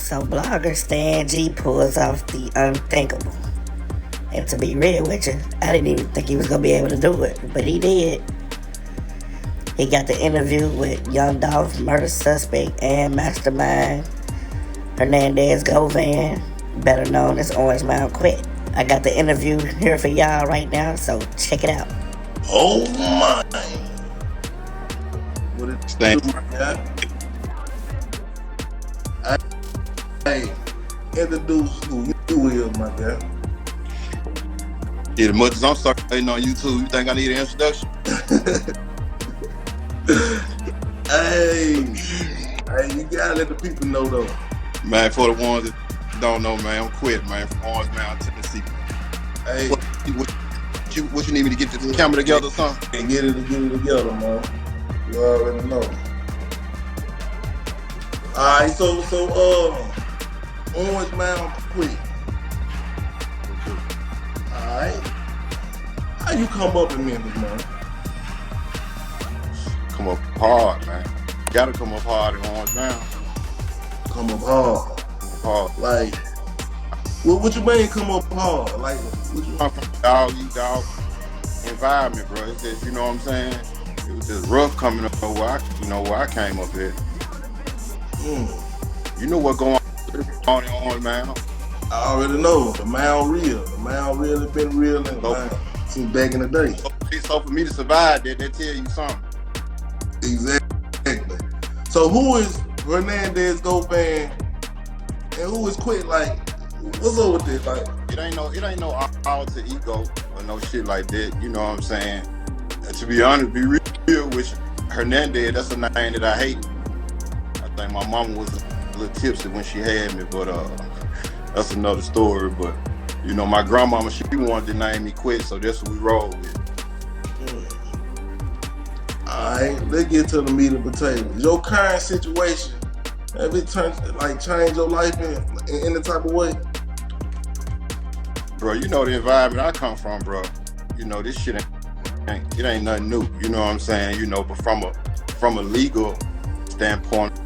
So blogger Stan G pulls off the unthinkable. And to be real with you, I didn't even think he was gonna be able to do it, but he did. He got the interview with young Dolph, murder suspect and mastermind Hernandez Govan, better known as Orange Mound Quit. I got the interview here for y'all right now, so check it out. Oh my! What it Stan. do, my guy? Hey, introduce who you is, my guy. Yeah, as much as I'm circulating on YouTube, you think I need an introduction? Hey, you gotta let the people know though. Man, for the ones that don't know, man, I'm Quit, man, from Orange Mound, Tennessee. Hey, What you need me to get the camera together or something? and get it together, man. You already know. Alright, so Orange Mound Quit. Alright. How you come up in Memphis, man? Come up hard, man. Gotta come up hard in Orange Mound. Come up hard. Hard. Like, what you mean come up hard? Like, what you... I'm from dog environment, bro. It's just, you know what I'm saying? It was just rough coming up where I came up here. You know what going on in Orange Mound? I already know. The mound real. The mound really been real since back in the day. So for me to survive, they tell you something. Exactly. So who is Hernandez Govan and who is Quit? Like, what's up with this? Like, it ain't no alter ego or no shit like that. You know what I'm saying? And to be honest, be real with you, Hernandez, that's a name that I hate. I think my mama was a little tipsy when she had me, but that's another story. But you know, my grandmama, she wanted to name me Quit, so that's what we roll with. Alright, let's get to the meat and potatoes. Your current situation, have it changed your life in any type of way? Bro, you know the environment I come from, bro. You know, this shit ain't nothing new. You know what I'm saying? You know, but from a legal standpoint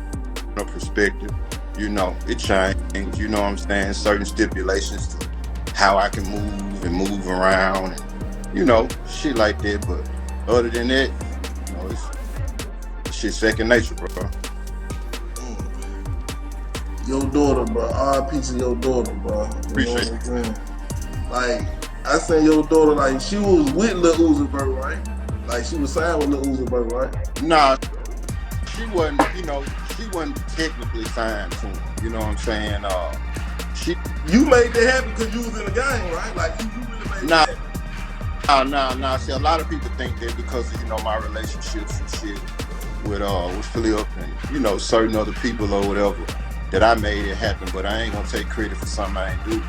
or perspective, you know, it changed. You know what I'm saying? Certain stipulations to how I can move around and, you know, shit like that. But other than that, you know, it's shit second nature, bro. Your daughter, bro. R.I.P. to your daughter, bro. You know what I'm saying? Like, I seen your daughter, like, she was with Lil Uzi Vert, right? Like, she was signed with Lil Uzi Vert, right? Nah, she wasn't, you know, she wasn't technically signed to him. You know what I'm saying? You made that happen because you was in the game, right? Like, you really made that happen. Nah. See, a lot of people think that because of, you know, my relationships and shit with Flip and, you know, certain other people or whatever, that I made it happen, but I ain't gonna take credit for something I ain't do.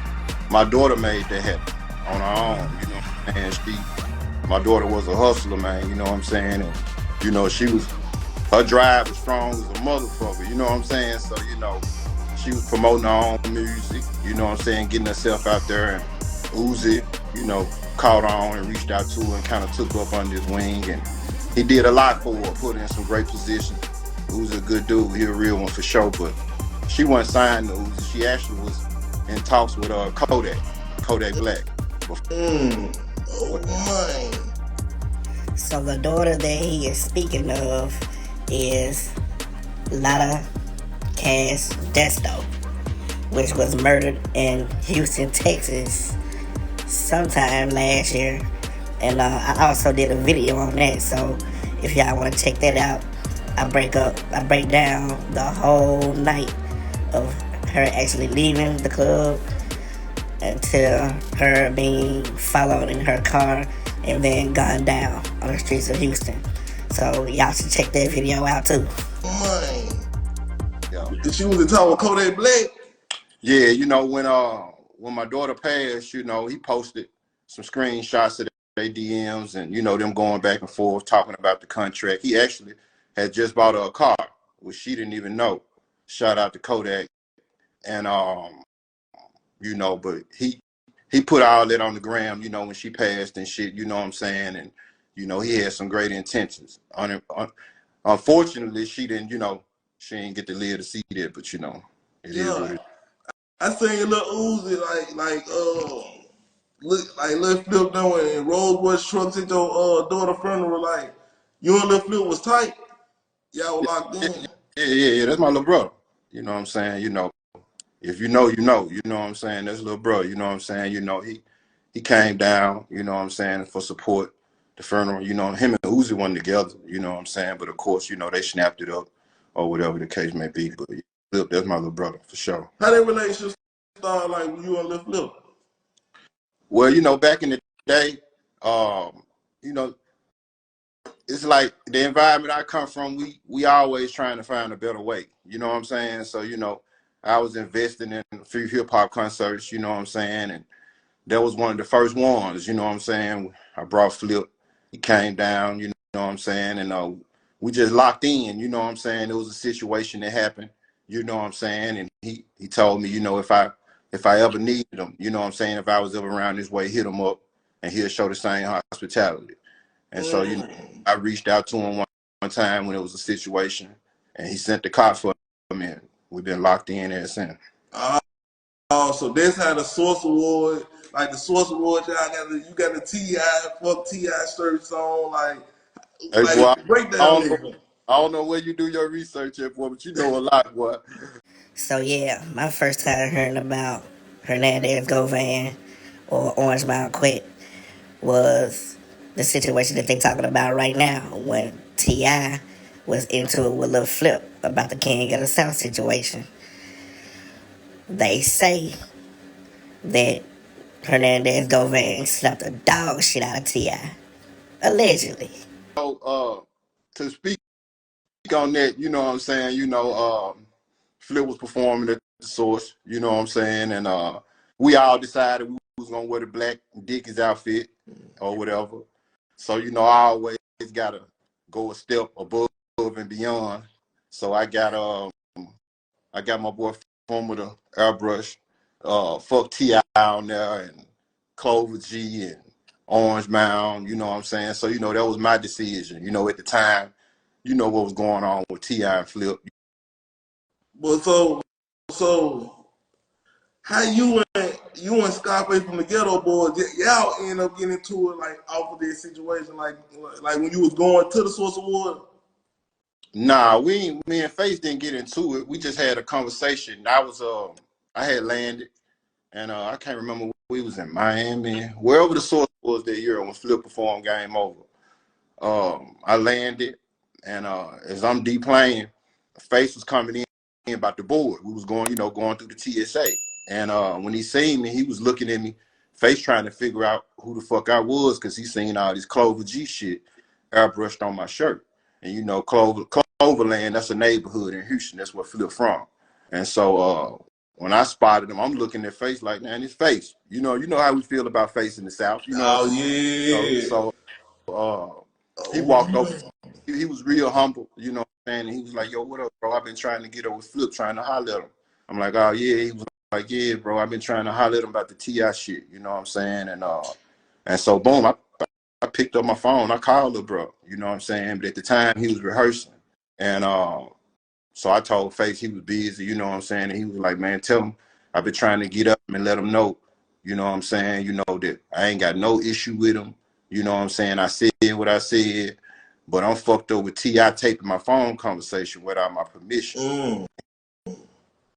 My daughter made that happen on her own, you know what I'm saying? My daughter was a hustler, man, you know what I'm saying? And, you know, her drive was strong as a motherfucker, you know what I'm saying? So, you know, she was promoting her own music, you know what I'm saying, getting herself out there, and Uzi, you know, caught on and reached out to her and kind of took her up under his wing, and he did a lot for her, put her in some great positions. Uzi a good dude, he a real one for sure, but she wasn't signed to Uzi. She actually was in talks with Kodak Black. Oh my. So the daughter that he is speaking of is Lotta Cash Desto, which was murdered in Houston, Texas sometime last year. And I also did a video on that, so if y'all want to check that out, I break down the whole night of her actually leaving the club until her being followed in her car and then gone down on the streets of Houston. So y'all should check that video out too. Man. Yeah. She was in talk with Kodak Black? Yeah, you know, when my daughter passed, you know, he posted some screenshots of their DMs and, you know, them going back and forth talking about the contract. He actually had just bought her a car, which she didn't even know. Shout out to Kodak. And you know, but he put all that on the gram, you know, when she passed and shit, you know what I'm saying? And, you know, he had some great intentions. Unfortunately, she didn't, you know, she didn't get to live to see that, but, you know, It is what Yeah, it I seen Lil Uzi look like Lil Flip doing and Rosewood trucks at your daughter funeral. Like you and Lil Flip was tight. Y'all were locked is. in. Yeah. That's my little brother. You know what I'm saying? You know, if you know, you know. You know what I'm saying? That's little brother. You know what I'm saying? You know, he came down. You know what I'm saying, for support the funeral. You know, him and Uzi went together. You know what I'm saying? But of course, you know, they snapped it up or whatever the case may be. But Flip, that's my little brother for sure. How that relationship started? Like you and Lil Flip. Well, you know, back in the day, you know, it's like the environment I come from. We always trying to find a better way. You know what I'm saying? So you know, I was investing in a few hip hop concerts. You know what I'm saying? And that was one of the first ones. You know what I'm saying? I brought Flip. He came down. You know what I'm saying? And we just locked in. You know what I'm saying? It was a situation that happened. You know what I'm saying? And he told me, you know, if I ever needed him, you know what I'm saying, if I was ever around this way, hit him up, and he'll show the same hospitality. And so, you know, I reached out to him one time when it was a situation, and he sent the car for me. And we've been locked in ever since. Oh, so that's how the Source Award, like the Source Award, you got the T.I. fuck T.I. shirts on, Hey, boy, like break I down don't know, nigga. I don't know where you do your research at, boy, but you know a lot, boy. So yeah, my first time hearing about Hernandez Govan or Orange Mountain Quick was the situation that they talking about right now when T.I. was into it with Lil Flip about the King of the South situation. They say that Hernandez Govan slapped the dog shit out of T.I. Allegedly. So, to speak on that, you know what I'm saying, you know, Flip was performing at the Source, you know what I'm saying, and we all decided we was gonna wear the black Dickies outfit or whatever. So, you know, I always gotta go a step above and beyond. So I got my boy from with a airbrush, fuck T.I. on there and Clover G and Orange Mound, you know what I'm saying? So, you know, that was my decision. You know, at the time, you know what was going on with T.I. and Flip. But so how you and Scarface from the Ghetto Boys, y'all end up getting into it like off of this situation, like when you was going to the Source Award. Nah, me and Face didn't get into it. We just had a conversation. I had landed and I can't remember, we was in Miami, wherever the Source was that year when Flip performed Game Over. I landed, and as I'm deplaying, Face was coming in about the board. We was going, you know, going through the TSA, and when he seen me, he was looking at me, Face trying to figure out who the fuck I was, cause he seen all this Clover G shit airbrushed on my shirt, and you know, Cloverland, that's a neighborhood in Houston. That's where Flip from, and so when I spotted him, I'm looking at Face like, man, his Face. You know how we feel about Face in the South. You know, Oh so yeah. uh, he walked over. Oh, He was real humble, you know what I'm saying? And he was like, yo, what up, bro? I've been trying to get over Flip, trying to holler at him. I'm like, oh, yeah. He was like, yeah, bro, I've been trying to holler at him about the T.I. shit, you know what I'm saying? And so, boom, I picked up my phone. I called him, bro, you know what I'm saying? But at the time, he was rehearsing. And so I told Face he was busy, you know what I'm saying? And he was like, man, tell him I've been trying to get up and let him know, you know what I'm saying? You know that I ain't got no issue with him. You know what I'm saying? I said what I said, but I'm fucked up with T.I. taping my phone conversation without my permission. mm.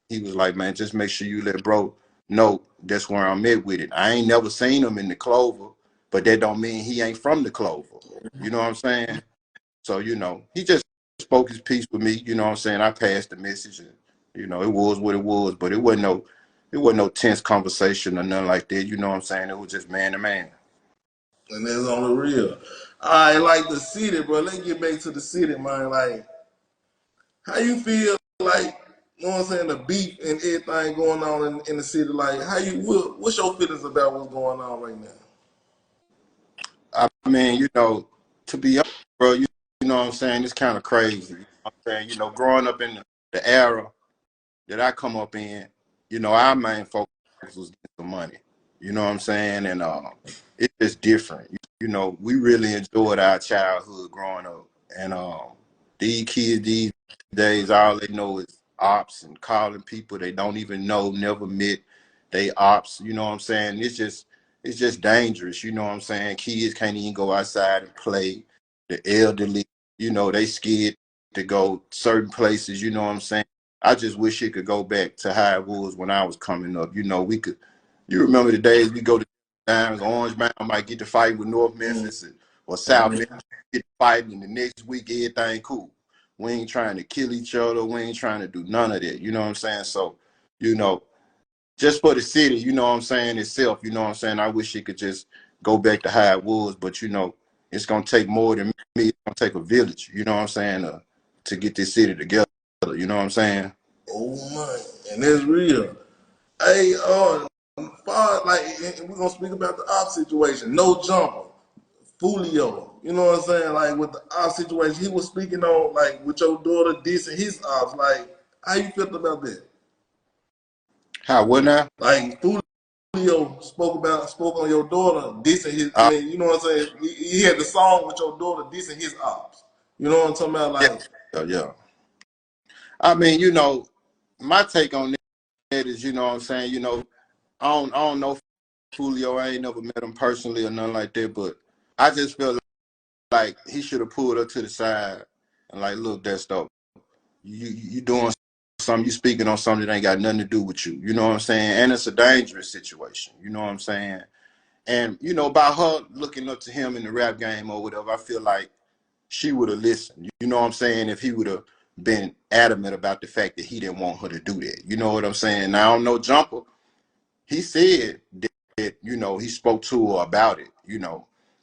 He was like, man, just make sure you let bro know that's where I'm at with it. I ain't never seen him in the Clover, but that don't mean he ain't from the Clover. You know what I'm saying? So, you know, he just spoke his piece with me, you know what I'm saying? I passed the message and, you know, it was what it was, but it wasn't no tense conversation or nothing like that. You know what I'm saying? It was just man to man. And that's on the real. I like the city, bro. Let's get back to the city, man. Like, how you feel like, you know what I'm saying, the beef and everything going on in the city? Like, what's your feelings about what's going on right now? I mean, you know, to be honest, bro, you know what I'm saying? It's kind of crazy. You know what I'm saying? You know, growing up in the era that I come up in, you know, our main focus was getting some money. You know what I'm saying? And it's just different. You know, we really enjoyed our childhood growing up. And these kids these days, all they know is ops and calling people they don't even know, never met, they ops. You know what I'm saying? It's just dangerous. You know what I'm saying? Kids can't even go outside and play. The elderly, they scared to go certain places. You know what I'm saying? I just wish it could go back to how it was when I was coming up. We could. You remember the days we go to Dimes, Orange Mountain, might get to fight with North Memphis or South Memphis, get fighting, and the next week everything cool. We ain't trying to kill each other. We ain't trying to do none of that. You know what I'm saying? So, you know, just for the city, you know what I'm saying, itself, you know what I'm saying, I wish it could just go back to how it was, but, it's going to take more than me. It's going to take a village, you know what I'm saying, to get this city together, you know what I'm saying? Oh, man. And that's real. Hey, far, like, we're going to speak about the op situation. No jumper. Fulio. You know what I'm saying? Like, with the op situation, he was speaking on, like, with your daughter dissing his ops. Like, how you felt about that? How, what now? Like, Fulio spoke on your daughter dissing his, you know what I'm saying? He had the song with your daughter dissing his ops. You know what I'm talking about? Like, Yeah. I mean, my take on that is, you know what I'm saying, I don't know Julio. I ain't never met him personally or nothing like that, but I just feel like he should have pulled her to the side and like, look, Desto, you doing something, you speaking on something that ain't got nothing to do with you. You know what I'm saying? And it's a dangerous situation. You know what I'm saying? And, by her looking up to him in the rap game or whatever, I feel like she would have listened. You know what I'm saying? If he would have been adamant about the fact that he didn't want her to do that. You know what I'm saying? Now, I don't know Jumper. He said that, he spoke to her about it.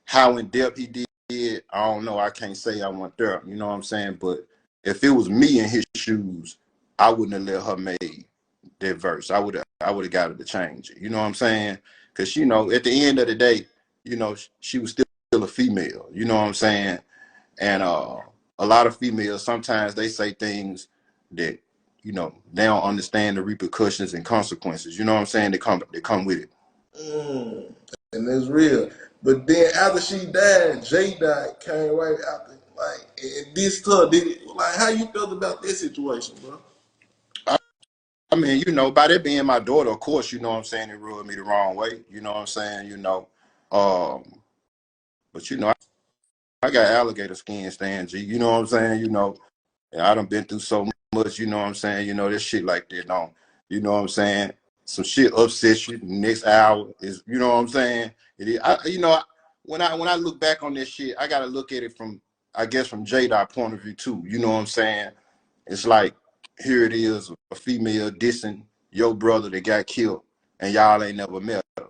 How in depth he did, I don't know. I can't say I went there. You know what I'm saying? But if it was me in his shoes, I wouldn't have let her make that verse. I would have got her to change it. You know what I'm saying? Because, at the end of the day, she was still a female. You know what I'm saying? And a lot of females, sometimes they say things that, they don't understand the repercussions and consequences. You know what I'm saying? They come with it. And it's real. But then after she died, Jay died, came right after. Like, and this stuff, like, how you felt about this situation, bro? I mean, by that being my daughter, of course, you know what I'm saying, it rubbed me the wrong way. You know what I'm saying? But I got alligator skin, Stan G. You know what I'm saying? And I done been through so much, you know what I'm saying? This shit like that don't, you know what I'm saying? Some shit upsets you. The next hour is, you know what I'm saying? It is, when I look back on this shit, I gotta look at it from, I guess, from J-Dot point of view too. You know what I'm saying? It's like, here it is, a female dissing your brother that got killed, and y'all ain't never met her.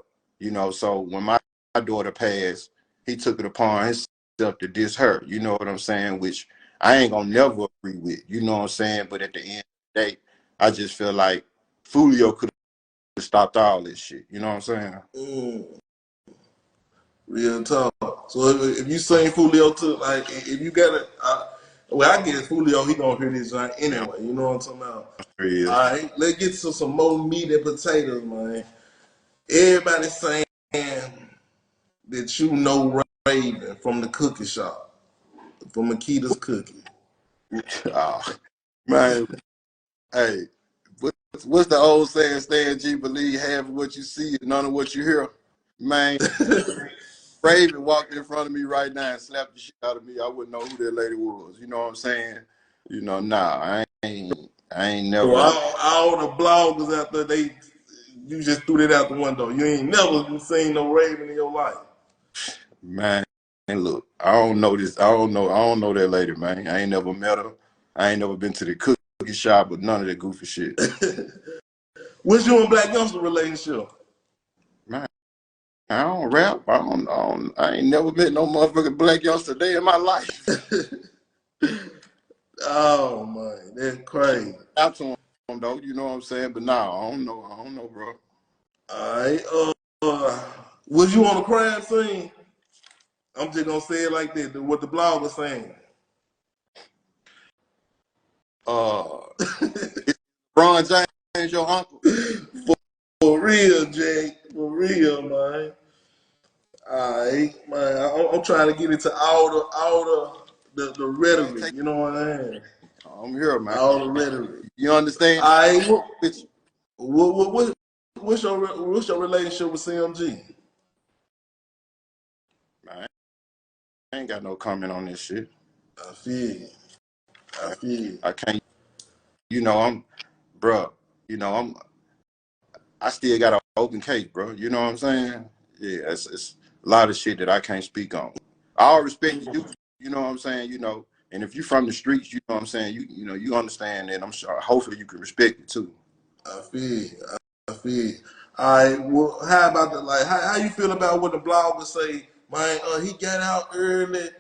So when my daughter passed, he took it upon himself to diss her. You know what I'm saying? Which I ain't gonna never agree with. You know what I'm saying? But at the end of the day, I just feel like Fulio could have stopped all this shit. You know what I'm saying? Real talk. So if you sing Fulio to, like, if you got it, well, I guess Fulio, he gonna hear this anyway. You know what I'm talking about? Yeah. All right, let's get to some more meat and potatoes, man. Everybody saying that you know Raven from the cookie shop, from Makita's Cookie. Oh, man, hey, what's the old saying, Stan G, believe half of what you see and none of what you hear? Man, Raven walked in front of me right now and slapped the shit out of me. I wouldn't know who that lady was. You know what I'm saying? Nah, I ain't never. So all the bloggers out there, you just threw that out the window. You ain't never seen no Raven in your life. Man, look, I don't know this. I don't know that lady, man. I ain't never met her. I ain't never been to the cookie shop with none of that goofy shit. What's you and Black Youngster relationship? Man, I don't rap. I ain't never met no motherfucking Black Youngster day in my life. Oh man, that's crazy. Out to him though, you know what I'm saying? But nah, I don't know, bro. Alright, was you on the crime scene? I'm just gonna say it like that, what the blog was saying. Ron James, your uncle? For real, Jake. For real, man. Alright, man. I'm trying to get into all the rhetoric, you know what I mean? I'm here, man. All the rhetoric. You understand? I Bitch. what's your relationship with CMG? Man, I ain't got no comment on this shit. I feel you. I feel you. I can't. I'm, bruh. I still got an open case, bro. You know what I'm saying? Yeah, it's a lot of shit that I can't speak on. All respect to you. You know what I'm saying? And if you from the streets, you know what I'm saying. You understand that. I'm sure. Hopefully, you can respect it too. I feel you. I feel you. All right. Well, how about the like? How you feel about what the bloggers say? Man, he got out early.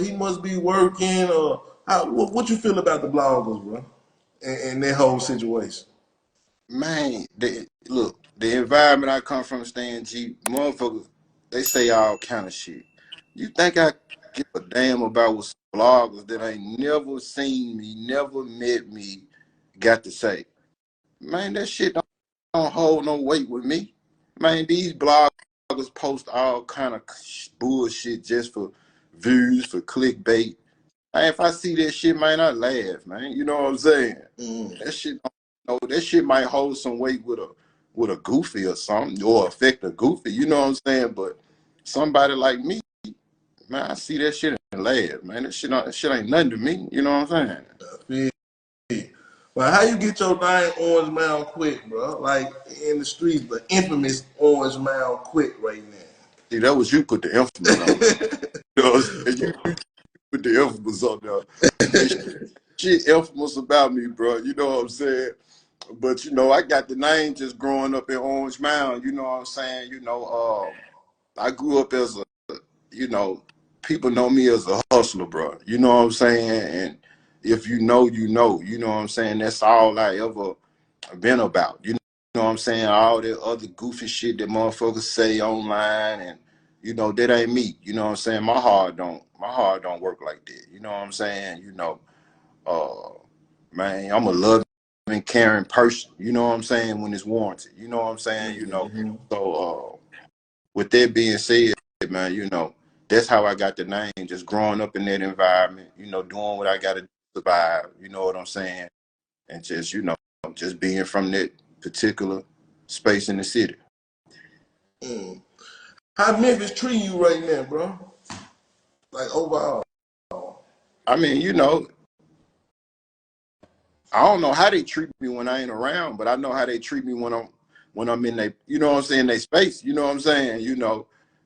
He must be working. Or what you feel about the bloggers, bro? And their whole situation. Man, look, the environment I come from, staying G, motherfuckers, they say all kind of shit. You think I give a damn about what some bloggers that ain't never seen me, never met me, got to say? Man, that shit don't hold no weight with me. Man, these bloggers post all kind of bullshit just for views, for clickbait. Man, if I see that shit, man, I laugh, man. You know what I'm saying? Mm. That shit, that shit might hold some weight with a goofy or something, or affect a goofy. You know what I'm saying? But somebody like me, man, I see that shit and laugh, man. That shit ain't nothing to me. You know what I'm saying? I feel you. Well, how you get your name Orange Mound quick, bro? Like in the streets, the infamous Orange Mound quick right now. See, that was you put the infamous on there. You know what I'm saying? You put the infamous on there. Ain't shit infamous about me, bro. You know what I'm saying? But I got the name just growing up in Orange Mound. You know what I'm saying? I grew up as you know, people know me as a hustler, bro. You know what I'm saying? And if you know, you know. You know what I'm saying? That's all I ever been about. You know what I'm saying? All that other goofy shit that motherfuckers say online, and that ain't me. You know what I'm saying? My heart don't work like that. You know what I'm saying? Uh, man, I'm a loving, caring person. You know what I'm saying? When it's warranted. You know what I'm saying? Mm-hmm. So with that being said, man, that's how I got the name. Just growing up in that environment, doing what I got to survive. You know what I'm saying? And just being from that particular space in the city. Mm. How Memphis treat you right now, bro? Like overall. I mean, I don't know how they treat me when I ain't around, but I know how they treat me when I'm in they, you know what I'm saying, they space. You know what I'm saying?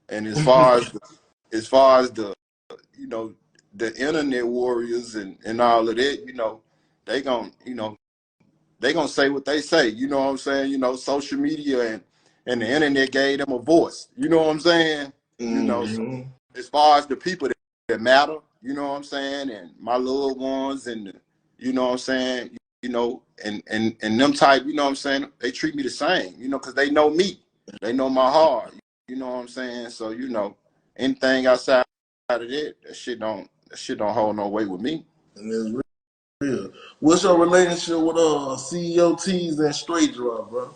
And as far as the you know the internet warriors and all of that, they gon' they gonna say what they say. You know what I'm saying? Social media and the internet gave them a voice. You know what I'm saying? So Mm-hmm. as far as the people that matter, you know what I'm saying, and my loved ones, and you know what I'm saying, and them type, you know what I'm saying, they treat me the same, because they know me, they know my heart, you know what I'm saying. So anything outside of that shit don't hold no weight with me. And it's real. What's your relationship with CEOTs and Straight Draw, bro?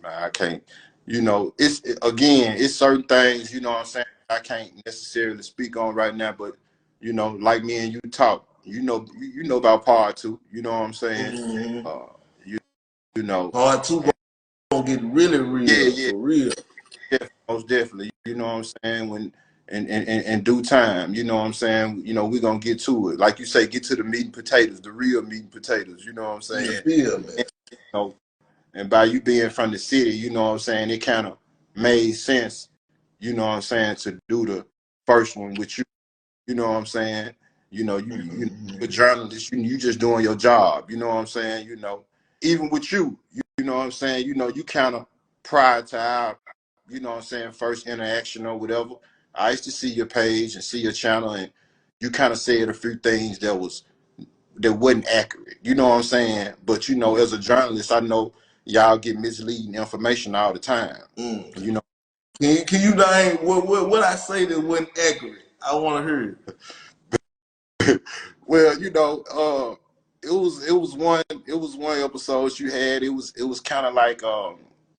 I can't, it's certain things, you know what I'm saying, I can't necessarily speak on right now, but like me and you talk, you know about part two, you know what I'm saying? Mm-hmm. Uh you, you know, Part two gonna get really yeah, real, yeah, for real. most definitely, you know what I'm saying, when in due time, you know what I'm saying, we're gonna get to it. Like you say, get to the meat and potatoes, the real meat and potatoes, you know what I'm In the saying? field, man. And, you know, and by you being from the city, you know what I'm saying, it kind of made sense, you know what I'm saying, to do the first one with you. You know what I'm saying? A journalist, you just doing your job. You know what I'm saying? Even with you know what I'm saying? You kind of prior to our, you know what I'm saying, first interaction or whatever. I used to see your page and see your channel, and you kind of said a few things that wasn't accurate. You know what I'm saying? But as a journalist, I know y'all get misleading information all the time. Mm. You know. Can you name what I say that wasn't accurate? I want to hear it. Well, it was one episode you had. It was kind of like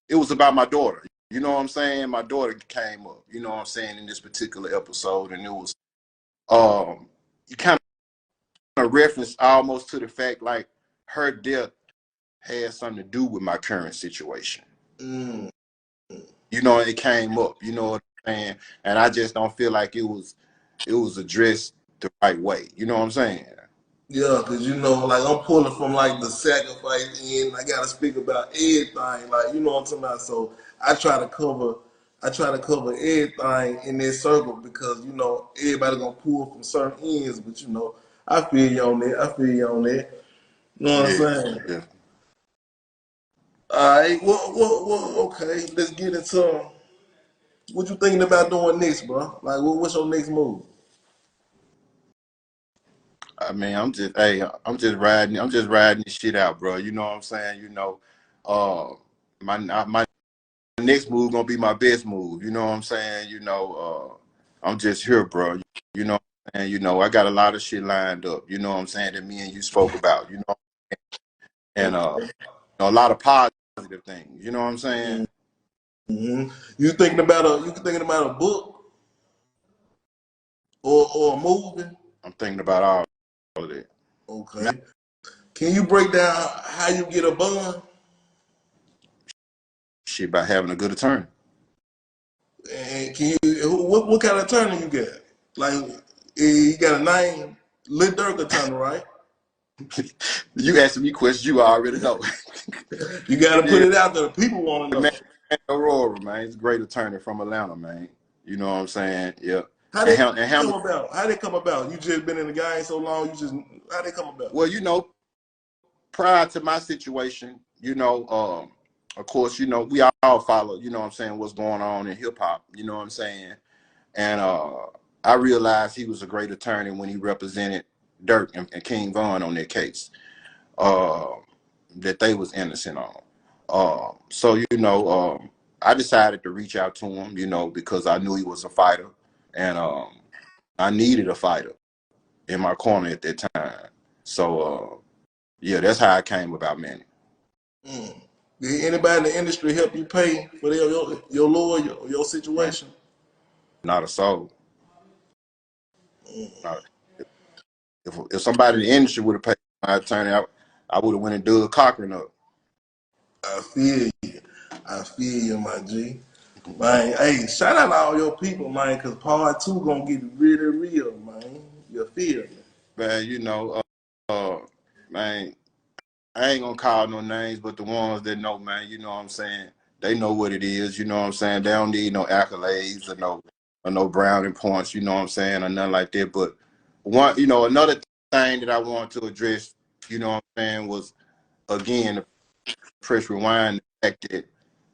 it was about my daughter. You know what I'm saying? My daughter came up. You know what I'm saying, in this particular episode, and it was you kind to reference almost to the fact like her death had something to do with my current situation. Mm. You know, it came up. You know what I'm saying? And I just don't feel like it was addressed the right way. You know what I'm saying? Yeah, because you know, like I'm pulling from like the sacrifice end. I gotta speak about everything, like you know what I'm talking about. So I try to cover everything in this circle because you know everybody gonna pull from certain ends. But you know, I feel you on that. You know what I'm Yeah, saying? yeah. All right. Well, okay. Let's get into what you thinking about doing next, bro. Like, what's your next move? I mean, I'm just riding this shit out, bro. You know what I'm saying? You know, my next move gonna be my best move. You know what I'm saying? You know, I'm just here, bro. You know, and you know, I got a lot of shit lined up. You know what I'm saying, that me and you spoke about. You know, and Okay. a lot of positive things. You know what I'm saying? Mm-hmm. You thinking about a book or a movie? I'm thinking about all of that. Okay. Can you break down how you get a bond? Shit about having a good attorney. And can you what kind of attorney you got? Like, you got a name, Lil Durk attorney, right? You asking me questions you already know. You got to put Yeah, it out there. People want to man, know. Aurora, man, he's a great attorney from Atlanta, man. You know what I'm saying? Yeah. How And they how, and come how, about? How they come about? You just been in the game so long. How they come about? well, you know, prior to my situation, you know, of course, you know, we all follow, you know what I'm saying, what's going on in hip hop, you know what I'm saying? And I realized he was a great attorney when he represented Dirk and King Von on their case uh, that they was innocent on. So, you know, I decided to reach out to him, you know, because I knew he was a fighter and I needed a fighter in my corner at that time. So, yeah, that's how I came about Manny. Mm. Did anybody in the industry help you pay for your lawyer, your Man, situation? not a soul. Not, if somebody in the industry would have paid my attorney, I would have went and dug Cochran up. I feel you. I feel you, my G. Man, hey, shout out to all your people, man, because part two gonna get really real, man. You feel me? Man, you know, man, I ain't gonna call no names, but the ones that know, man, you know what I'm saying? They know what it is, you know what I'm saying? They don't need no accolades or no brownie points, you know what I'm saying, or nothing like that. But one, you know, another thing that I want to address, you know what I'm saying, was again the press rewind, the fact that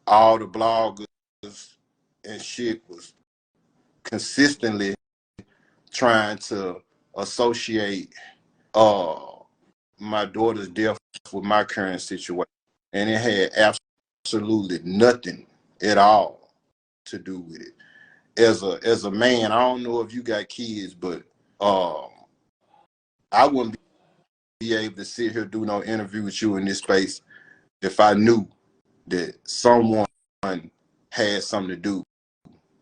all the bloggers and shit was consistently trying to associate uh my daughter's death with my current situation, and it had absolutely nothing at all to do with it. As a man, I don't know if you got kids, but um, I wouldn't be able to sit here do no interview with you in this space if I knew that someone had something to do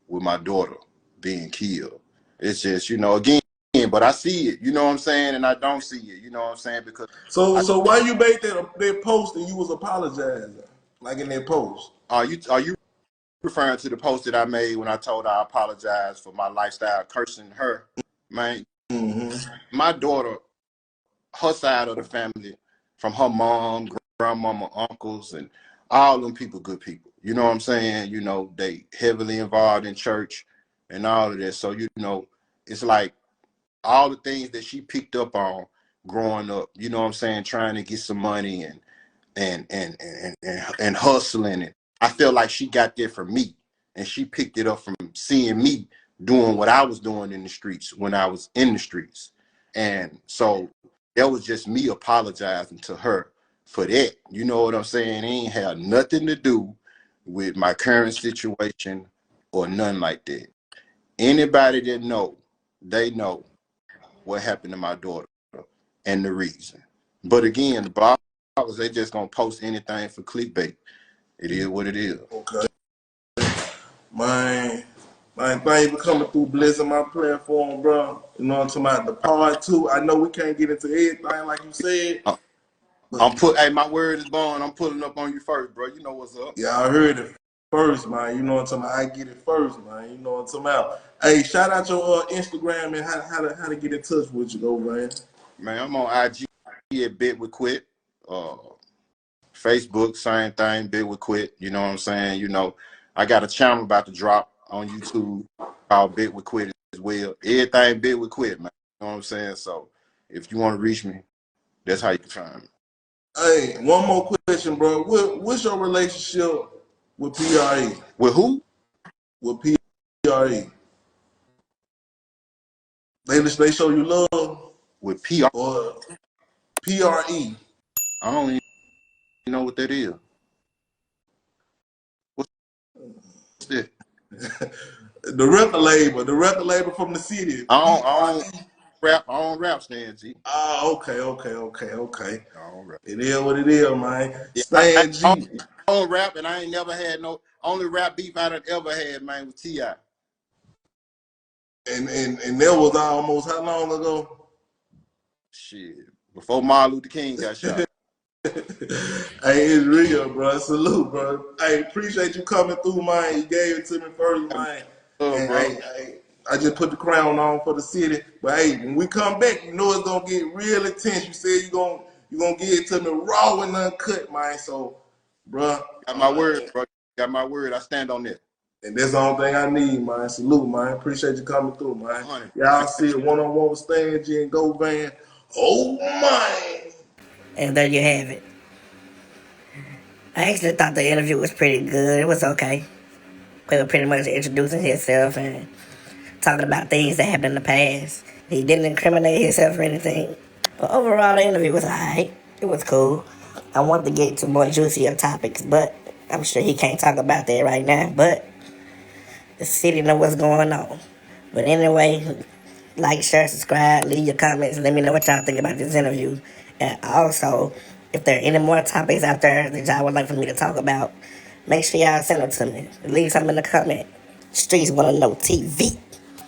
with my daughter being killed. It's just, you know, again, but I see it, you know what I'm saying, and I don't see it, you know what I'm saying, because I So why you made that post and you was apologizing, like in that post? are you referring to the post that I made when I told her I apologize for my lifestyle cursing her? Man, Mm-hmm. my daughter, her side of the family, from her mom, grandmama, uncles, and all them people, good people. You know what I'm saying? You know, they heavily involved in church and all of that. So, you know, it's like all the things that she picked up on growing up, you know what I'm saying, trying to get some money and hustling. And I felt like she got there from me, and she picked it up from seeing me doing what I was doing in the streets when I was in the streets. And so that was just me apologizing to her for that. You know what I'm saying? It ain't had nothing to do with my current situation or nothing like that. Anybody that know, they know what happened to my daughter and the reason. But again, the bloggers, they just gonna post anything for clickbait. It is what it is. Okay, man. Man, thank you for coming through, blessing my platform, bro. You know what I'm talking about? The part two. I know we can't get into everything like you said, Uh, but Hey, my word is bond. I'm pulling up on you first, bro. You know what's up. yeah, I heard it first, man. You know what I'm talking about? I get it first, man. You know what I'm talking about? Hey, shout out your Instagram and how to get in touch with you, go, man. Man, I'm on IG at Bit with Quit. Facebook, same thing, Bit with Quit. You know what I'm saying? You know, I got a channel about to drop on YouTube called Bit with Quit as well. Everything Bit with Quit, man. You know what I'm saying? So if you want to reach me, that's how you can find me. Hey, one more question, bro. What's your relationship with PRE? With who? With PRE? They show you love With PR. or PRE? I don't even know what that is. What's that? The record label from the city, I don't PRE. rap. I don't rap, Stan G. Ah, okay. I don't rap. It is what it is, man. Yeah, Stan G. I don't rap, and I ain't never had no only rap beef I done ever had, man, with T.I. And that was almost how long ago? Shit. Before Martin Luther King got shot. Hey, it's real, bro. Salute, bro. Hey, appreciate you coming through, man. You gave it to me first, man. And Bro. I just put the crown on for the city. But hey, when we come back, you know it's gonna get real intense. You said you gonna give it to me raw and uncut, man. So, bro, Got my word, bro. Got my word. I stand on it. and that's the only thing I need, man. Salute, man. Appreciate you coming through, man. 100. Y'all see it one-on-one with Stan G and Govan. Oh, man. And there you have it. I actually thought the interview was pretty good. It was okay. They were pretty much introducing himself and talking about things that happened in the past. He didn't incriminate himself or anything. But overall, the interview was alright. It was cool. I want to get to more juicier topics, but I'm sure he can't talk about that right now. But the city know what's going on. But anyway, like, share, subscribe, leave your comments, let me know what y'all think about this interview. And also, if there are any more topics out there that y'all would like for me to talk about, make sure y'all send them to me. Leave something in the comment. Streets wanna know TV.